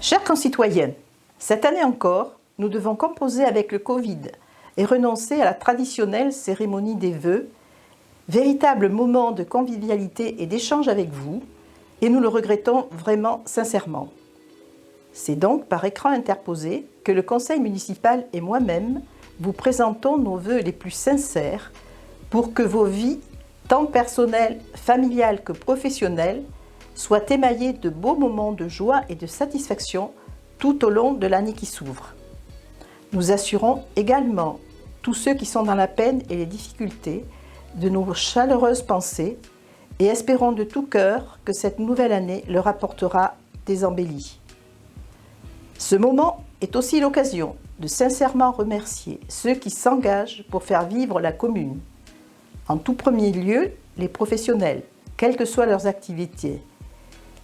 Chers concitoyens, cette année encore, nous devons composer avec le Covid et renoncer à la traditionnelle cérémonie des vœux, véritable moment de convivialité et d'échange avec vous, et nous le regrettons vraiment sincèrement. C'est donc par écran interposé que le conseil municipal et moi-même vous présentons nos vœux les plus sincères pour que vos vies, tant personnelles, familiales que professionnelles, soient émaillées de beaux moments de joie et de satisfaction tout au long de l'année qui s'ouvre. Nous assurons également tous ceux qui sont dans la peine et les difficultés de nos chaleureuses pensées et espérons de tout cœur que cette nouvelle année leur apportera des embellies. Ce moment est aussi l'occasion de sincèrement remercier ceux qui s'engagent pour faire vivre la commune. En tout premier lieu, les professionnels, quelles que soient leurs activités.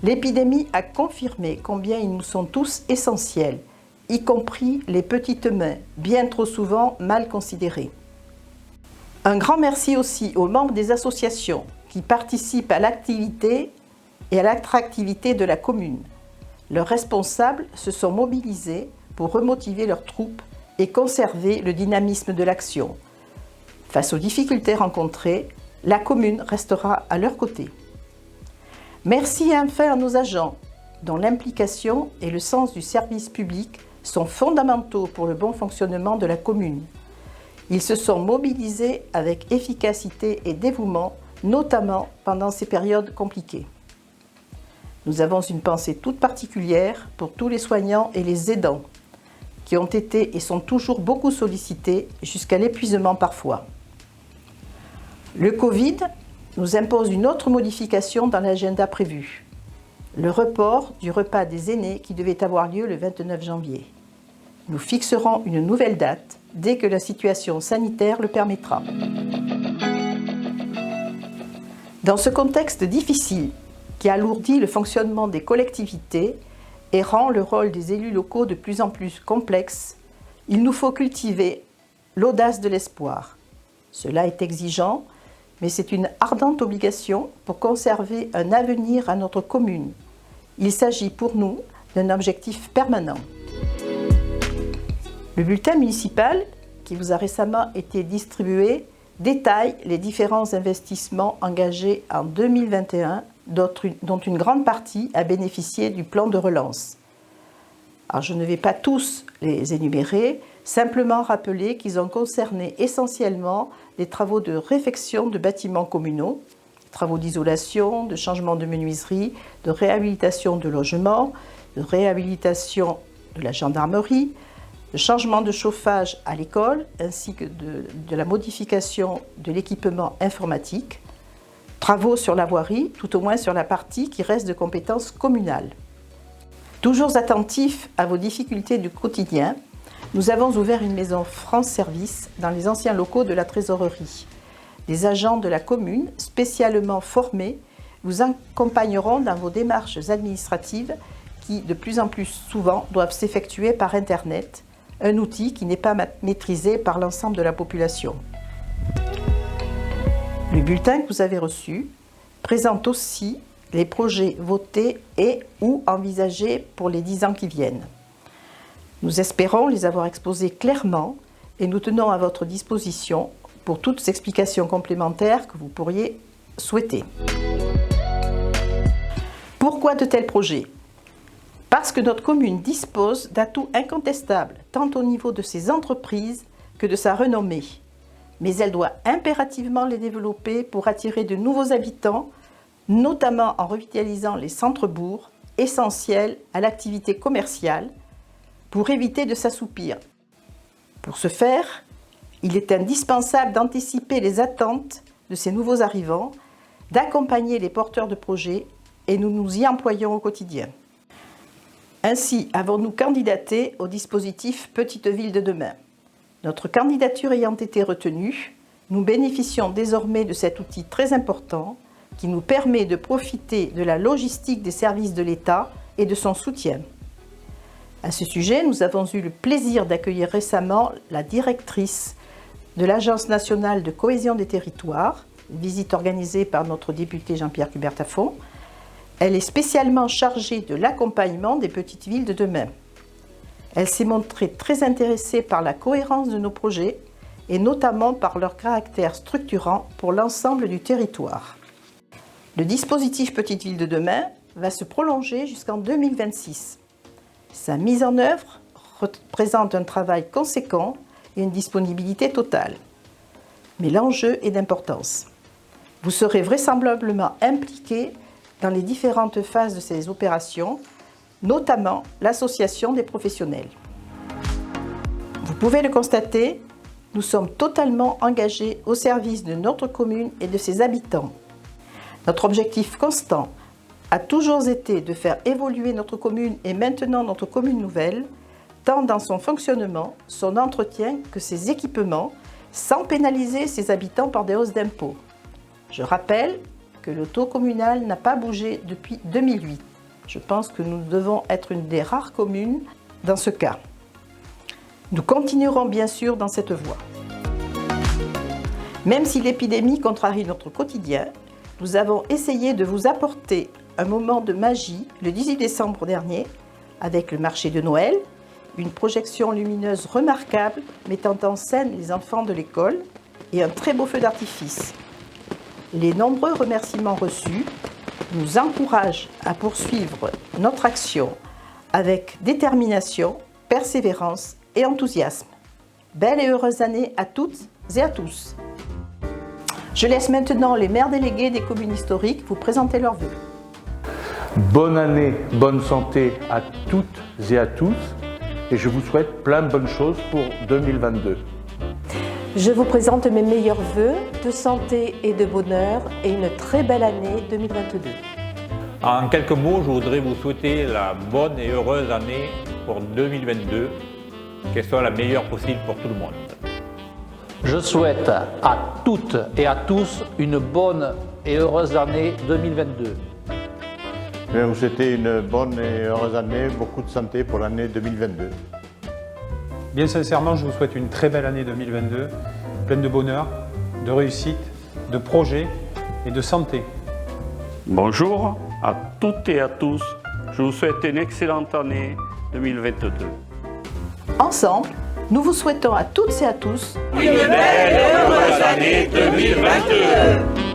L'épidémie a confirmé combien ils nous sont tous essentiels, y compris les petites mains, bien trop souvent mal considérées. Un grand merci aussi aux membres des associations qui participent à l'activité et à l'attractivité de la commune. Leurs responsables se sont mobilisés pour remotiver leurs troupes et conserver le dynamisme de l'action. Face aux difficultés rencontrées, la commune restera à leur côté. Merci enfin à nos agents, dont l'implication et le sens du service public sont fondamentaux pour le bon fonctionnement de la commune. Ils se sont mobilisés avec efficacité et dévouement, notamment pendant ces périodes compliquées. Nous avons une pensée toute particulière pour tous les soignants et les aidants, qui ont été et sont toujours beaucoup sollicités, jusqu'à l'épuisement parfois. Le Covid nous impose une autre modification dans l'agenda prévu, le report du repas des aînés qui devait avoir lieu le 29 janvier. Nous fixerons une nouvelle date dès que la situation sanitaire le permettra. Dans ce contexte difficile qui alourdit le fonctionnement des collectivités et rend le rôle des élus locaux de plus en plus complexe, il nous faut cultiver l'audace de l'espoir. Cela est exigeant, mais c'est une ardente obligation pour conserver un avenir à notre commune. Il s'agit pour nous d'un objectif permanent. Le bulletin municipal, qui vous a récemment été distribué, détaille les différents investissements engagés en 2021, dont une grande partie a bénéficié du plan de relance. Alors, je ne vais pas tous les énumérer, simplement rappeler qu'ils ont concerné essentiellement des travaux de réfection de bâtiments communaux, travaux d'isolation, de changement de menuiserie, de réhabilitation de logements, de réhabilitation de la gendarmerie, de changement de chauffage à l'école, ainsi que de la modification de l'équipement informatique, travaux sur la voirie, tout au moins sur la partie qui reste de compétence communale. Toujours attentifs à vos difficultés du quotidien, nous avons ouvert une maison France Service dans les anciens locaux de la trésorerie. Des agents de la commune, spécialement formés, vous accompagneront dans vos démarches administratives qui, de plus en plus souvent, doivent s'effectuer par Internet, un outil qui n'est pas maîtrisé par l'ensemble de la population. Le bulletin que vous avez reçu présente aussi les projets votés et ou envisagés pour les 10 ans qui viennent. Nous espérons les avoir exposés clairement et nous tenons à votre disposition pour toutes explications complémentaires que vous pourriez souhaiter. Pourquoi de tels projets ? Parce que notre commune dispose d'atouts incontestables, tant au niveau de ses entreprises que de sa renommée. Mais elle doit impérativement les développer pour attirer de nouveaux habitants, notamment en revitalisant les centres-bourgs, essentiels à l'activité commerciale, pour éviter de s'assoupir. Pour ce faire, il est indispensable d'anticiper les attentes de ces nouveaux arrivants, d'accompagner les porteurs de projets, et nous nous y employons au quotidien. Ainsi avons-nous candidaté au dispositif Petite Ville de demain. Notre candidature ayant été retenue, nous bénéficions désormais de cet outil très important qui nous permet de profiter de la logistique des services de l'État et de son soutien. À ce sujet, nous avons eu le plaisir d'accueillir récemment la directrice de l'Agence nationale de cohésion des territoires, visite organisée par notre député Jean-Pierre Coubertin-Font, Elle est spécialement chargée de l'accompagnement des petites villes de demain. Elle s'est montrée très intéressée par la cohérence de nos projets et notamment par leur caractère structurant pour l'ensemble du territoire. Le dispositif Petites Villes de demain va se prolonger jusqu'en 2026. Sa mise en œuvre représente un travail conséquent et une disponibilité totale. Mais l'enjeu est d'importance. Vous serez vraisemblablement impliqués dans les différentes phases de ces opérations, notamment l'association des professionnels. Vous pouvez le constater, nous sommes totalement engagés au service de notre commune et de ses habitants. Notre objectif constant a toujours été de faire évoluer notre commune et maintenant notre commune nouvelle, tant dans son fonctionnement, son entretien que ses équipements, sans pénaliser ses habitants par des hausses d'impôts. Je rappelle que le taux communal n'a pas bougé depuis 2008. Je pense que nous devons être une des rares communes dans ce cas. Nous continuerons bien sûr dans cette voie. Même si l'épidémie contrarie notre quotidien, nous avons essayé de vous apporter un moment de magie le 18 décembre dernier avec le marché de Noël, une projection lumineuse remarquable mettant en scène les enfants de l'école et un très beau feu d'artifice. Les nombreux remerciements reçus nous encouragent à poursuivre notre action avec détermination, persévérance et enthousiasme. Belle et heureuse année à toutes et à tous. Je laisse maintenant les maires délégués des communes historiques vous présenter leurs vœux. Bonne année, bonne santé à toutes et à tous et je vous souhaite plein de bonnes choses pour 2022. Je vous présente mes meilleurs vœux de santé et de bonheur et une très belle année 2022. En quelques mots, je voudrais vous souhaiter la bonne et heureuse année pour 2022, qu'elle soit la meilleure possible pour tout le monde. Je souhaite à toutes et à tous une bonne et heureuse année 2022. Je vais vous souhaiter une bonne et heureuse année, beaucoup de santé pour l'année 2022. Bien sincèrement, je vous souhaite une très belle année 2022, pleine de bonheur, de réussite, de projets et de santé. Bonjour à toutes et à tous, je vous souhaite une excellente année 2022. Ensemble, nous vous souhaitons à toutes et à tous une belle et heureuse année 2022.